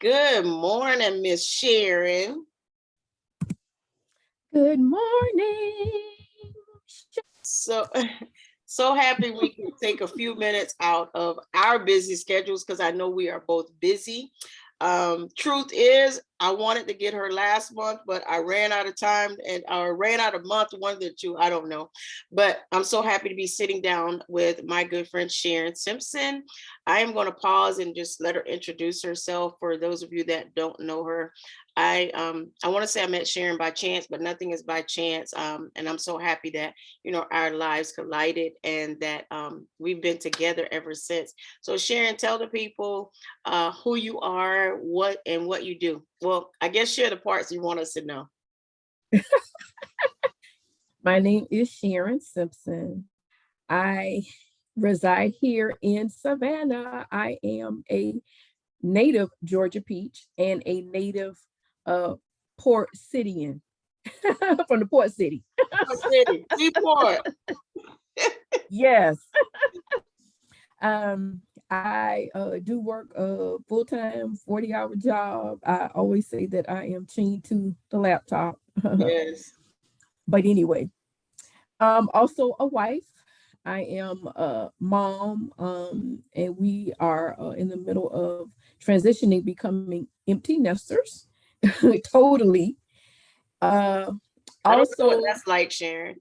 Good morning, Miss Sharon. Good morning. So, so happy we can take a few minutes out of our busy schedules because I know we are both busy. Truth is, I wanted to get her last month, but I ran out of time and ran out of month, one of the two, I don't know. But I'm so happy to be sitting down with my good friend Sharon Simpson. I am going to pause and just let her introduce herself for those of you that don't know her. I want to say I met Sharon by chance, but nothing is by chance. And I'm so happy that our lives collided and that we've been together ever since. So Sharon, tell the people who you are, what you do. Well, I guess share the parts you want us to know. My name is Sharon Simpson. I reside here in Savannah. I am a native Georgia peach and a native Port Cityan from the Port City. City, Seaport. Yes. I do work a full-time 40-hour job. I always say that I am chained to the laptop. Yes. But anyway, also a wife. I am a mom, and we are in the middle of transitioning, becoming empty nesters. Totally. Uh, I don't know what Also, that's like, Sharon.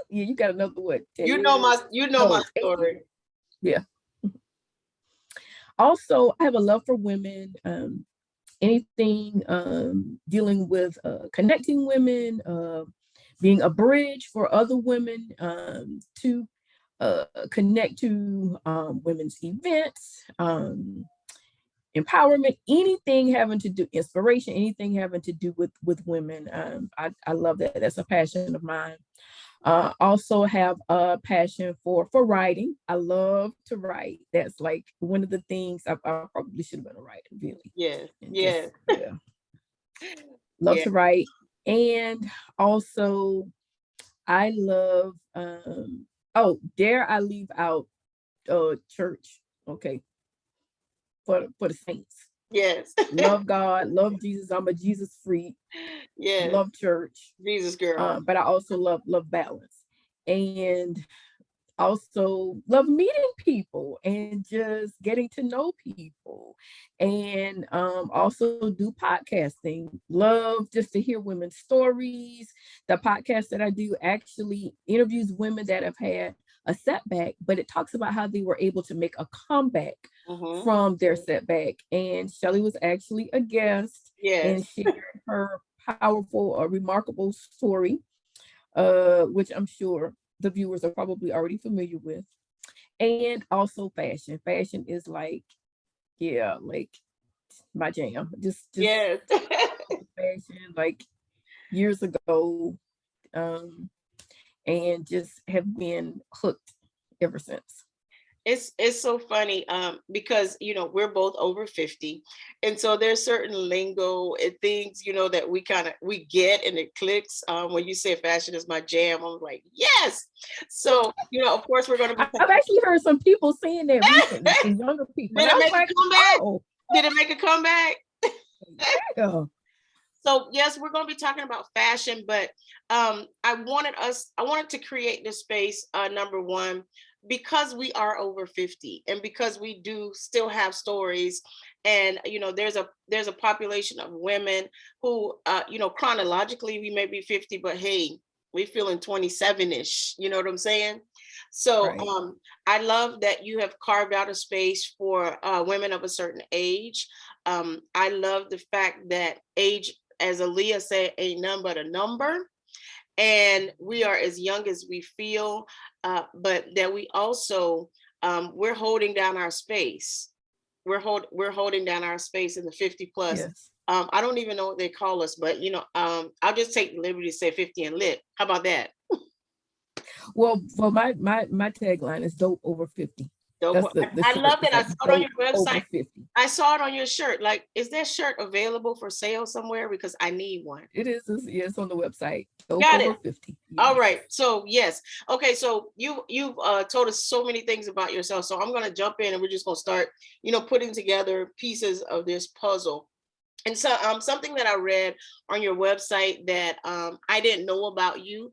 yeah, you got another what? 10 You know years? my No, 8 years. story. Yeah. Also, I have a love for women. Anything dealing with connecting women, being a bridge for other women to connect to women's events, empowerment, anything having to do inspiration, anything having to do with women. I love that. That's a passion of mine. Also have a passion for writing. I love to write. That's like one of the things I probably should have been a writer, really. Yes. And just, Yes. yeah, love Yeah. to write. And also, I love, oh, dare I leave out church? Okay, for the saints. Yes. Love God, love Jesus. I'm a Jesus freak. Yes. Love church, Jesus girl. but I also love balance, and also love meeting people and just getting to know people, and also do podcasting. Love just to hear women's stories. The podcast that I do actually interviews women that have had a setback, but it talks about how they were able to make a comeback Mm-hmm. from their setback. And Shelly was actually a guest Yes. and shared her powerful, remarkable story, which I'm sure the viewers are probably already familiar with. And also fashion. Fashion is like, yeah, like my jam. Just Yes. fashion like years ago, um, and just have been hooked ever since. It's so funny because we're both over 50, and so there's certain lingo and things that we get and it clicks. When you say fashion is my jam, I'm like, yes. So of course we're going to be I've actually heard some people saying that recently, some younger people, did and I it was make a like, comeback? oh, Did it make a comeback? yeah. So yes, we're going to be talking about fashion, but I wanted to create this space, number one, because we are over 50 and because we do still have stories. And there's a population of women who chronologically we may be 50, but hey, we feeling 27-ish, you know what I'm saying? So Right. I love that you have carved out a space for women of a certain age. I love the fact that age, as Aaliyah said, ain't none but a number. And we are as young as we feel, but that we also, we're holding down our space. We're holding down our space in the 50 plus. Yes. I don't even know what they call us, but I'll just take the liberty to say 50 and lit. How about that? Well, my tagline is dope over 50. Dope. That's the I shirt. love It's that. I like saw it on dope your over website. 50. I saw it on your shirt. Like, is that shirt available for sale somewhere? Because I need one. It is, yeah, it's on the website. Dope Got over it. 50. All Yes. right. So yes. Okay. So you've told us so many things about yourself. So I'm gonna jump in and we're just gonna start, putting together pieces of this puzzle. And so something that I read on your website that I didn't know about you,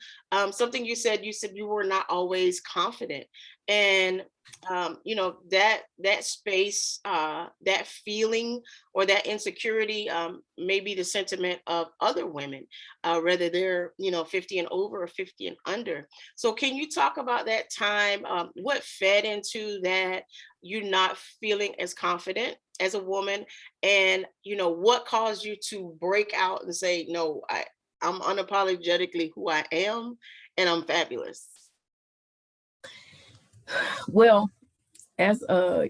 something you said you were not always confident. And that space, that feeling or that insecurity may be the sentiment of other women, whether they're 50 and over or 50 and under. So can you talk about that time? What fed into that, you not feeling as confident as a woman, and what caused you to break out and say, no, I'm unapologetically who I am, and I'm fabulous. Well, as a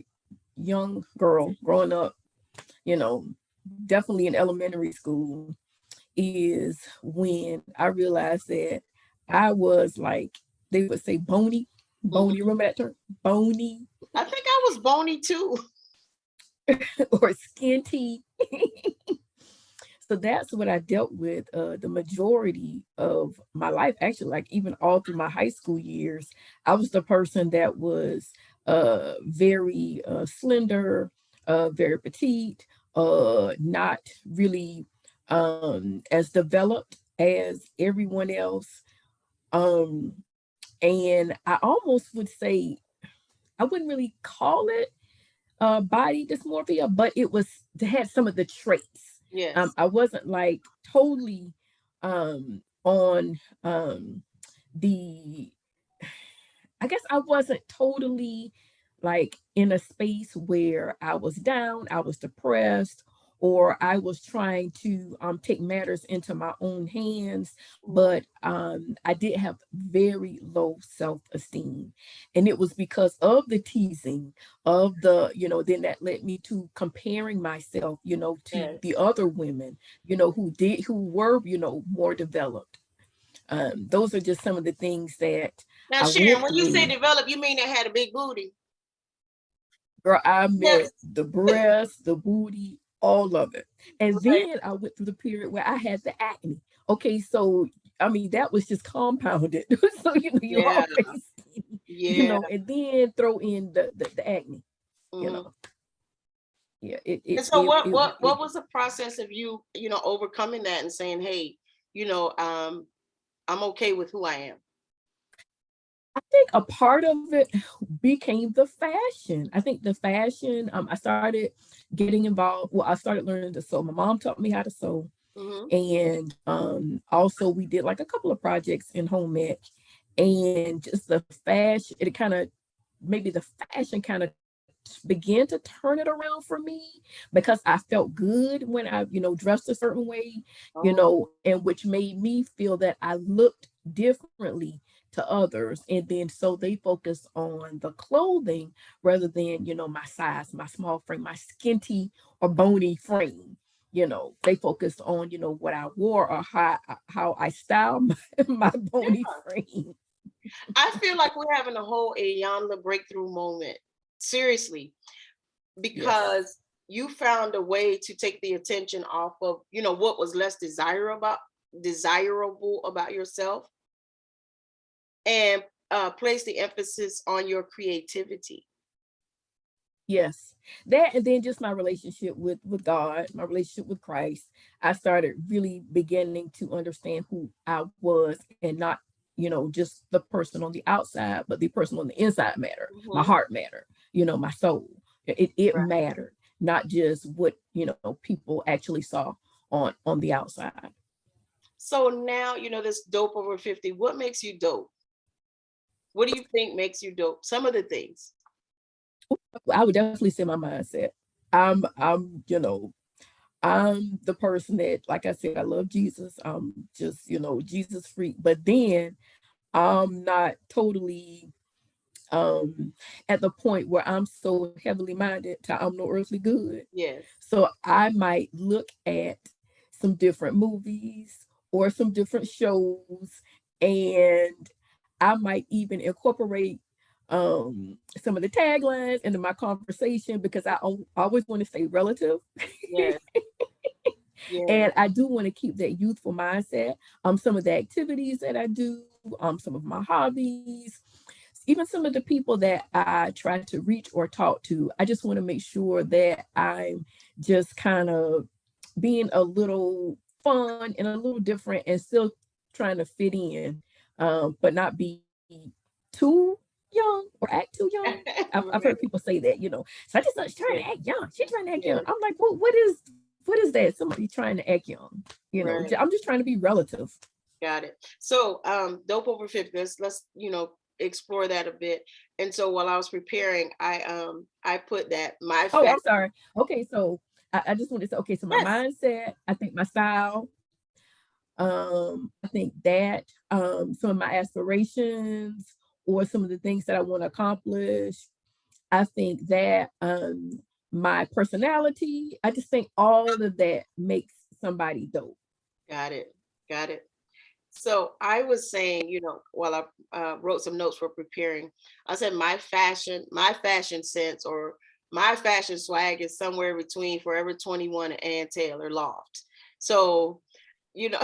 young girl growing up, you know, definitely in elementary school, is when I realized that I was like, they would say bony, bony, Mhm. remember that term? Bony I think I was bony too. or skinty. So that's what I dealt with the majority of my life. Actually, like even all through my high school years, I was the person that was very slender, very petite, not really as developed as everyone else. Um, and I almost would say, I wouldn't really call it body dysmorphia, but it had some of the traits. Yes. I wasn't like totally on the I guess I wasn't totally like in a space where I was down, I was depressed, or I was trying to take matters into my own hands. Mhm. But I did have very low self esteem. And it was because of the teasing, of then that led me to comparing myself, to the Yes. other women, who were, more developed. Those are just some of the things that Now, I Sharon, went when you say through. develop, you mean they had a big booty? Girl, I Yes. meant the breast, the booty, all of it. And Right. then I went through the period where I had the acne. Okay, so I mean that was just compounded. So you're Yeah. already skinny, Yeah. and then throw in the acne, you Mhm. know. Yeah, it it And so it what it, what it what was the process of you, overcoming that and saying, hey, I'm okay with who I am? I think a part of it became the fashion. I think the fashion, I started getting involved. Well, I started learning to sew. My mom taught me how to sew. Hmm. And also we did like a couple of projects in home ec, and just the fashion, it kind of maybe the fashion kind of began to turn it around for me, because I felt good when I, dressed a certain way, Oh, and which made me feel that I looked differently to others. And then so they focus on the clothing rather than, my size, my small frame, my skinty or bony frame. They focused on, what I wore, or how I styled my bony yeah. frame. I feel like we're having a whole Ayanla breakthrough moment. Seriously, Yes. because you found a way to take the attention off of, what was less desirable about yourself, and place the emphasis on your creativity. Yes. That, and then just my relationship with God, my relationship with Christ. I started really beginning to understand who I was, and not, just the person on the outside, but the person on the inside mattered. My Hmm. heart mattered, my soul. It Right. mattered, not just what, people actually saw on the outside. So now, this dope over 50. What makes you dope? What do you think makes you dope? Some of the things. I would definitely say my mindset. I'm the person that, like I said, I love Jesus. I'm just, Jesus freak. But then I'm not totally at the point where I'm so heavily minded to I'm no earthly good. Yes. So I might look at some different movies or some different shows, and I might even incorporate some of the taglines into my conversation because I always want to stay relative. Yes, yes, And I do want to keep that youthful mindset. Some of the activities that I do, some of my hobbies, even some of the people that I try to reach or talk to, I just want to make sure that I'm just kind of being a little fun and a little different and still trying to fit in, but not be too young or act too young. I've right, heard people say that, so I just not trying yeah, to act young. She's trying to act young. yeah, I'm like, well, what is that? Somebody trying to act young. right. I'm just trying to be relative. Got it. So, dope over 50. Let's explore that a bit. And so while I was preparing, I put that my Oh, fact. I'm sorry. Okay, so I just want to say, okay, so my Yes, mindset, I think my style, I think that some of my aspirations or some of the things that I want to accomplish, I think that my personality, I just think all of that makes somebody dope. got it, got it. So I was saying, while I wrote some notes for preparing, I said my fashion sense or my fashion swag is somewhere between Forever 21 and Ann Taylor Loft. So, you know,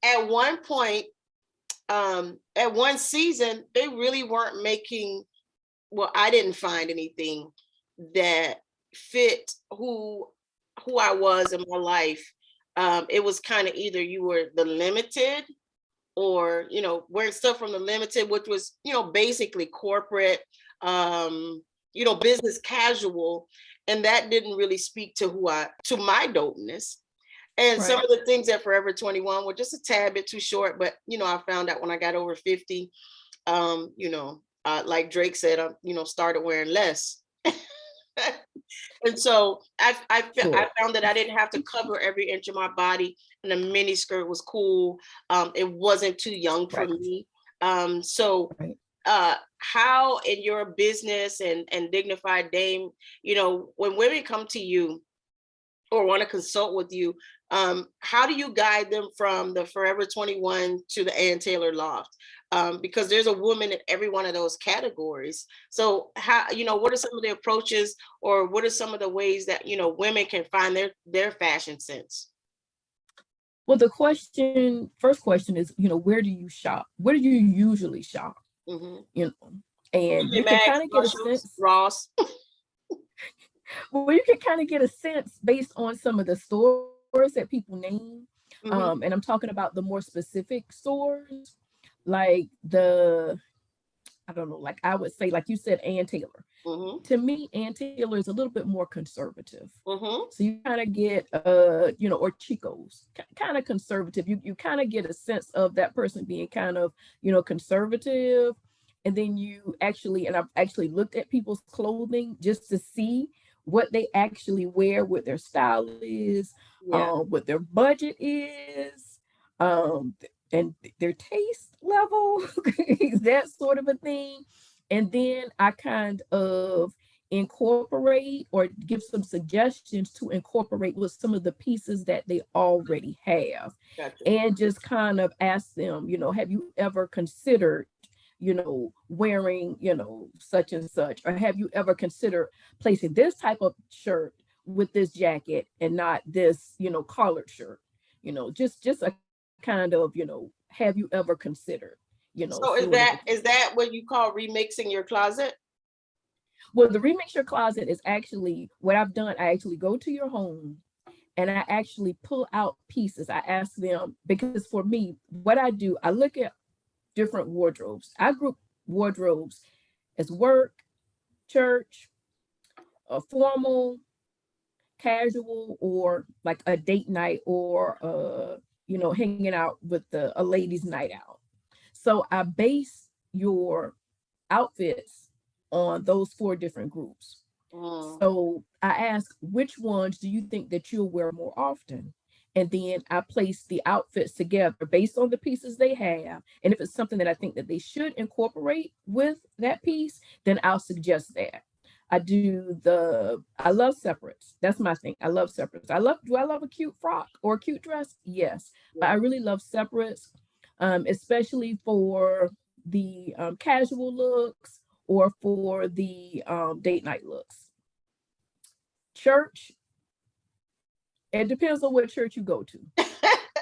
at one point, at one season, they really weren't making, well, I didn't find anything that fit who I was in my life. It was kind of either you were the limited or wearing stuff from the limited, which was basically corporate, business casual, and that didn't really speak to my dopeness. And some Right. of the things at Forever 21 were just a tad bit too short, but I found out when I got over 50, like Drake said, started wearing less. And so I Sure. found that I didn't have to cover every inch of my body, and a mini skirt was cool. It wasn't too young for Right. me. So Right. how in your business and Dignified Dame, when women come to you or want to consult with you, how do you guide them from the Forever 21 to the Ann Taylor Loft? Because there's a woman in every one of those categories. So how, what are some of the approaches or what are some of the ways that, women can find their fashion sense? Well, first question is, where do you shop? Where do you usually shop? Hmm. You know, and you can Max, kind of get a Marshalls, sense. Ross. Well, you can kind of get a sense based on some of the stores that people name. Hmm. And I'm talking about the more specific stores, like I don't know, like I would say, like you said, Ann Taylor. Hmm. To me, Ann Taylor is a little bit more conservative. Hmm. So you kind of get, or Chico's, kind of conservative. You kind of get a sense of that person being kind of, conservative. And then and I've actually looked at people's clothing just to see what they actually wear, what their style is, Yeah, what their budget is, um, and their taste level, that sort of a thing. And then I kind of incorporate or give some suggestions to incorporate with some of the pieces that they already have, gotcha. and just kind of ask them, have you ever considered wearing such and such, or have you ever considered placing this type of shirt with this jacket and not this collared shirt, just a kind of have you ever considered, So is sort of a that is thing. that what you call remixing your closet? Well, the remix your closet is actually what I've done. I actually go to your home and I actually pull out pieces. I ask them, because for me, what I do, I look at different wardrobes. I group wardrobes as work, church, formal, casual, or like a date night, or hanging out with a ladies' night out. So I base your outfits on those four different groups. Mm, So I ask, which ones do you think that you'll wear more often? And then I place the outfits together based on the pieces they have. And if it's something that I think that they should incorporate with that piece, then I'll suggest that. I love separates. That's my thing. I love separates. Do I love a cute frock or a cute dress? Yes. But I yeah. really love separates, especially for the casual looks or for the date night looks. Church, it depends on what church you go to.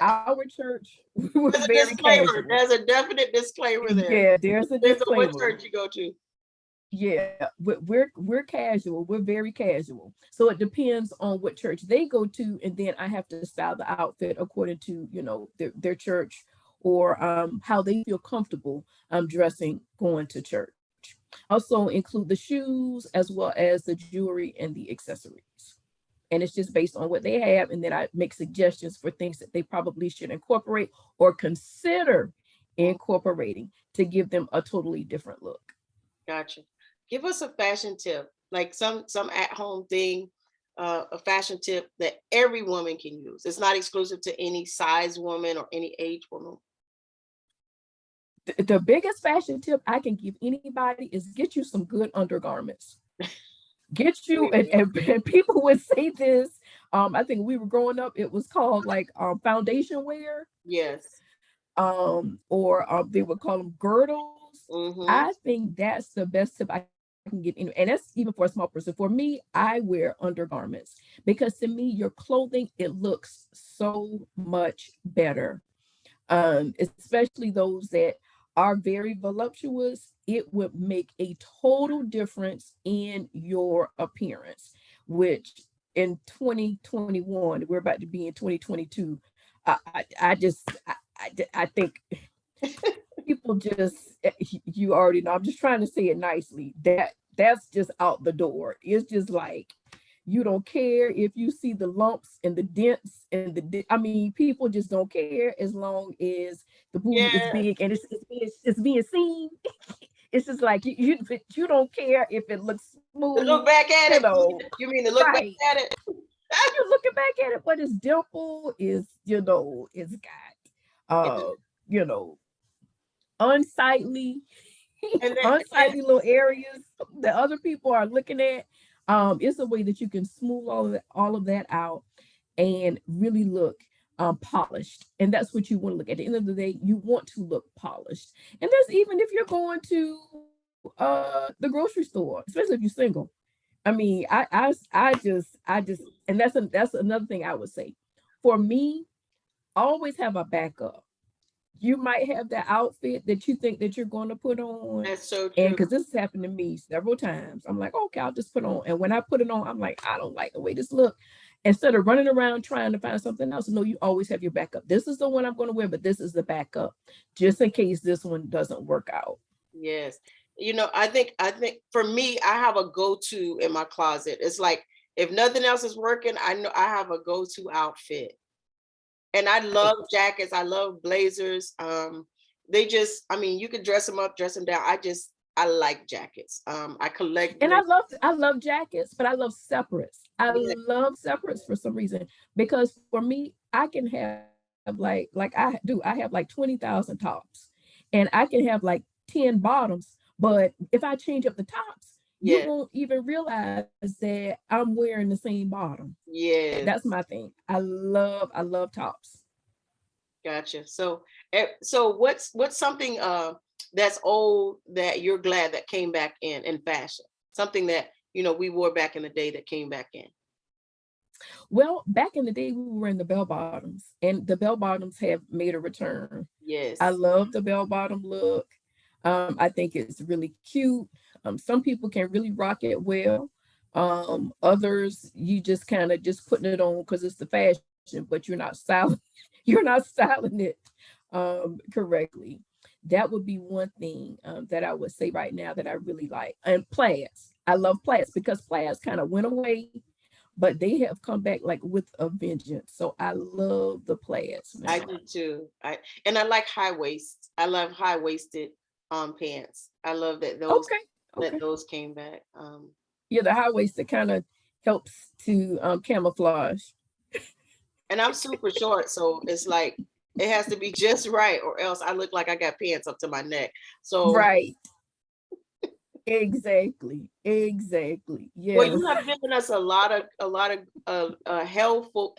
Our church, we're There's a very disclaimer. casual. There's a definite disclaimer there. Yeah, there's a Depends on what disclaimer. church you go to. Yeah, we're casual. We're very casual. So it depends on what church they go to, and then I have to style the outfit according to, you know, their church, or how they feel comfortable dressing going to church. Also include the shoes as well as the jewelry and the accessories. And it's just based on what they have, and then I make suggestions for things that they probably should incorporate or consider incorporating to give them a totally different look. Gotcha. Give us a fashion tip, like some at home thing, a fashion tip that every woman can use. It's not exclusive to any size woman or any age woman. The biggest fashion tip I can give anybody is get you some good undergarments. Get There you, we go. and people would say this. I think we were growing up, it was called like foundation wear, Yes. or they would call them girdles. Mm-hmm. I think that's the best tip I can get, and that's even for a small person. For me, I wear undergarments because to me, your clothing, it looks so much better, especially those that are very voluptuous. It would make a total difference in your appearance, which in 2021, we're about to be in 2022. I just, I think people just, you already know, I'm just trying to say it nicely, that's just out the door. It's just like, you don't care if you see the lumps and the dents and I mean, people just don't care as long as the booty is Yeah. big and it's being seen. It's just like you don't care if it looks To smooth, look back at you it. know. You mean to look back Right. at it? You're looking back at it, but its dimple is, it's got you know, unsightly And then, unsightly little areas that other people are looking at. It's a way that you can smooth all of that out and really look polished. And that's what you want to look at. At the end of the day, you want to look polished. And that's even if you're going to the grocery store, especially if you're single. I mean, I just, and that's another thing I would say. For me, always have a backup. You might have the outfit that you think that you're going to put on, that's so and true. because this has happened to me several times, I'm like, okay, I'll just put on, and when I put it on, I'm like, I don't like the way this look. Instead of running around trying to find something else, no, you always have your backup. This is the one I'm going to wear, but this is the backup just in case this one doesn't work out. Yes. I think for me, I have a go-to in my closet. It's like if nothing else is working, I know I have a go-to outfit. And I love Right. jackets. I love blazers. They just, I mean, you can dress them up, dress them down. I like jackets. I collect And blazers. I love jackets, but I love separates. I Yeah. love separates for some reason, because for me, I can have like I do. I have like 20,000 tops, and I can have like 10 bottoms. But if I change up the tops, you Yeah. won't even realize that I'm wearing the same bottom. That's my Yes. thing. I love tops. Gotcha. So what's something that's old that you're glad that came back in fashion? Something that, we wore back in the day that came back in. Well, back in the day, we were in the bell bottoms, and the bell bottoms have made a return. I Yes. love the bell bottom look. I think it's really cute. Some people can really rock it well. Others, you just kind of just putting it on because it's the fashion, but you're not styling. You're not styling it correctly. That would be one thing that I would say right now that I really like. And plaids. I love plaids because plaids kind of went away, but they have come back like with a vengeance. So I love the plaids I now. do too. I like high waist. I love high waisted pants. I love that those Okay. that Okay. those came back. Yeah, the high waist that kind of helps to camouflage. And I'm super short, so it's like it has to be just right, or else I look like I got pants up to my neck. So Right. Exactly. Well, Yes. you have given us a lot of helpful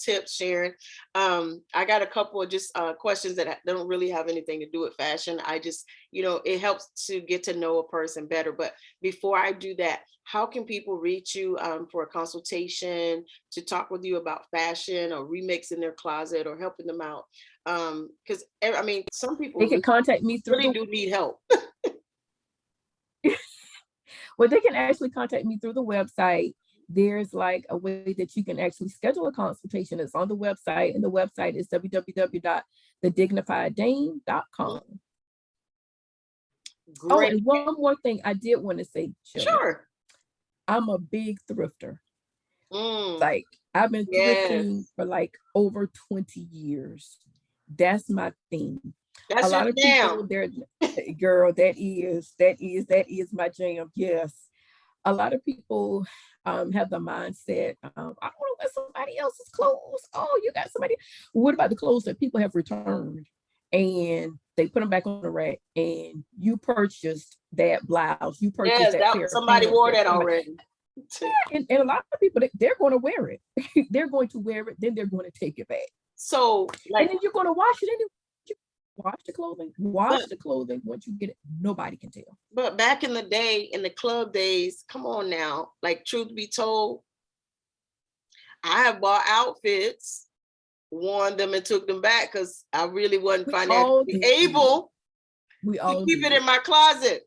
tips, Sharon. I got a couple of just questions that don't really have anything to do with fashion. I just, it helps to get to know a person better. But before I do that, how can people reach you for a consultation, to talk with you about fashion or remixing their closet or helping them out? Because I mean, some They people can contact me through really the do need help. well, they can actually contact me through the website. There's like a way that you can actually schedule a consultation. It's on the website, and the website is www.thedignifiedDame.com. Oh, Great. and one more thing I did want to say, Shelly. Sure. I'm a big thrifter. Mm, Like, I've been thrifting yes. for like over 20 years. That's my thing. A That's your lot of jam. people, they're girl, that is my jam. Yes. A lot of people have the mindset, I don't want to wear somebody else's clothes. Oh, you got somebody. What about the clothes that people have returned and they put them back on the rack, and you purchased that blouse, you purchased Yes, that that pair of somebody pants wore that that somebody, already. and a lot of people, they're going to wear it. They're going to wear it, then they're going to take it back. So, And like, then you're going to wash it anyway. You wash but the clothing once you get it. Nobody can tell. but back in the day, in the club days, come on now. Like, truth be told, I have bought outfits, worn them, and took them back because I really wasn't We all financially did. able We to all keep it did. in my closet.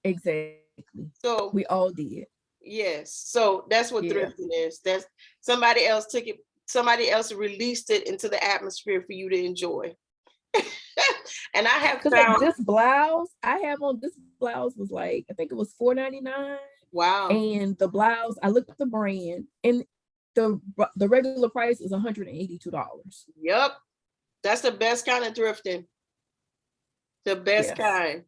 Exactly. So, We all did. yes. So that's what Yeah. thrifting is. That's somebody else took it, somebody else released it into the atmosphere for you to enjoy. And I have Because like found, this blouse I have on, this blouse was like, I think it was $4.99. wow. And the blouse, I looked at the brand, and the regular price is $182. Yep. That's the best kind of thrifting. The best Yes. kind.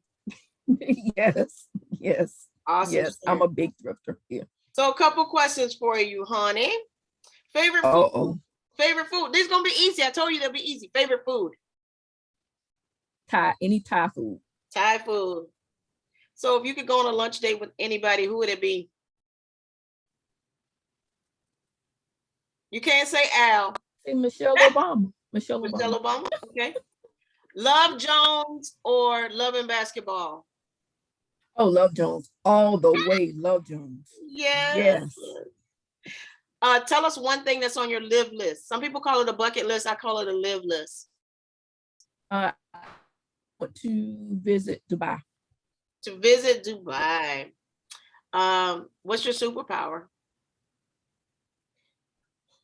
Yes. Yes. Awesome, Yes. I'm Sharon. a big thrifter. Yeah. So a couple questions for you, honey. Favorite food. Uh-oh. Favorite food. This is gonna be easy. I told you they'll be easy. Favorite food. Any Thai food. Thai food. So if you could go on a lunch date with anybody, who would it be? You can't say Al. Say Michelle Obama. Michelle Michelle Obama. Obama. Okay. Love Jones or Loving Basketball? Oh, Love Jones. All the way, Love Jones. Yes. Yes. Tell us one thing that's on your live list. Some people call it a bucket list. I call it a live list. I want to visit Dubai. To visit Dubai. What's your superpower?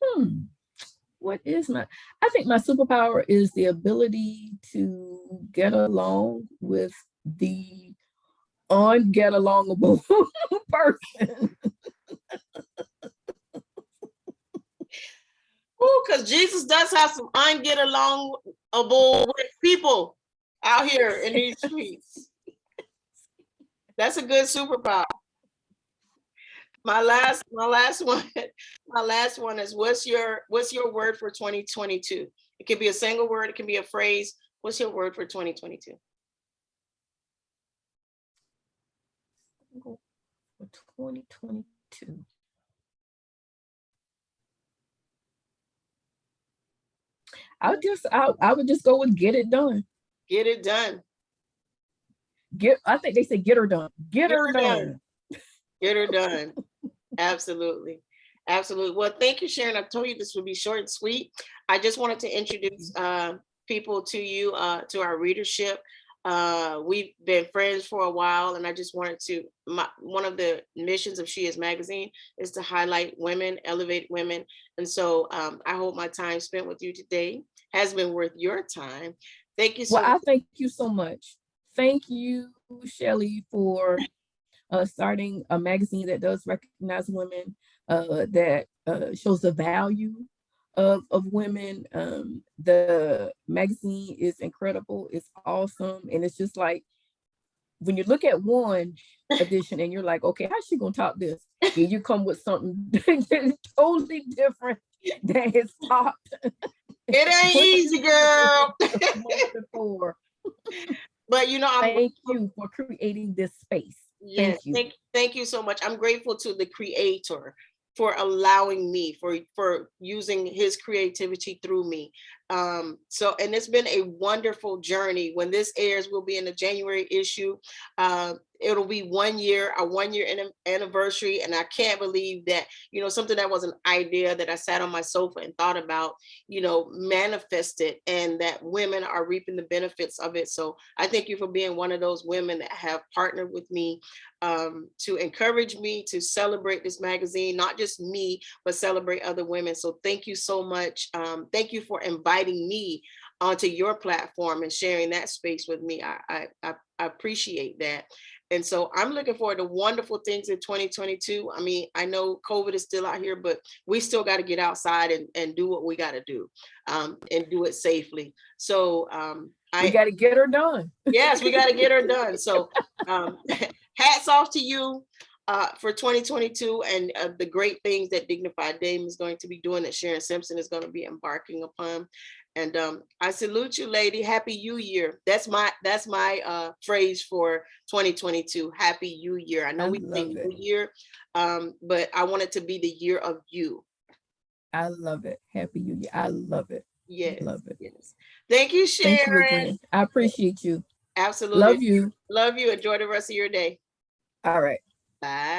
Hmm. What is my? I think my superpower is the ability to get along with the unget alongable person. Oh, because Jesus does have some unget alongable with people out here in these streets. That's a good superpower. My last one, my last one is what's your word for 2022? It can be a single word, it can be a phrase. What's your word for 2022? 2022. I would just go with get it done. Get it done. I think they say get her done. Get Get her her done. done. Get her done. Absolutely. Absolutely. Well, thank you, Sharon. I told you this would be short and sweet. I just wanted to introduce people to you, to our readership. We've been friends for a while, and I just wanted to, one of the missions of She Is Magazine is to highlight women, elevate women. And so I hope my time spent with you today has been worth your time. Thank you Well, so I much. thank you so much. Thank you, Shelley, for starting a magazine that does recognize women, that shows the value of women. The magazine is incredible. It's awesome. And it's just like, when you look at one edition and you're like, okay, how's she going to top this? Then you come with something totally different that is topped It ain't easy, girl. before. But I'm Thank grateful. you for creating this space. Yes, Thank you. thank you so much. I'm grateful to the creator for allowing me, for using his creativity through me. So, and it's been a wonderful journey. When this airs, we'll be in the January issue. It'll be 1 year, a 1 year anniversary, and I can't believe that something that was an idea that I sat on my sofa and thought about, manifested, and that women are reaping the benefits of it. So I thank you for being one of those women that have partnered with me, to encourage me to celebrate this magazine, not just me, but celebrate other women. So thank you so much. Thank you for inviting me onto your platform and sharing that space with me. I appreciate that. And so I'm looking forward to wonderful things in 2022. I mean, I know COVID is still out here, but we still got to get outside and do what we got to do, and do it safely. So We got to get her done. yes, we got to get her done. So um, hats off to you, for 2022, and the great things that Dignified Dame is going to be doing, that Sharon Simpson is going to be embarking upon. And I salute you, lady. Happy New Year. That's my phrase for 2022. Happy New Year. I know I we say love New it. Year, but I want it to be the year of you. I love it. Happy New Year. I love it. Yes, Love it. yes. Thank you, Thank you Sharon. again. I appreciate you. Absolutely. Love you. Love you. Enjoy the rest of your day. All right. Bye.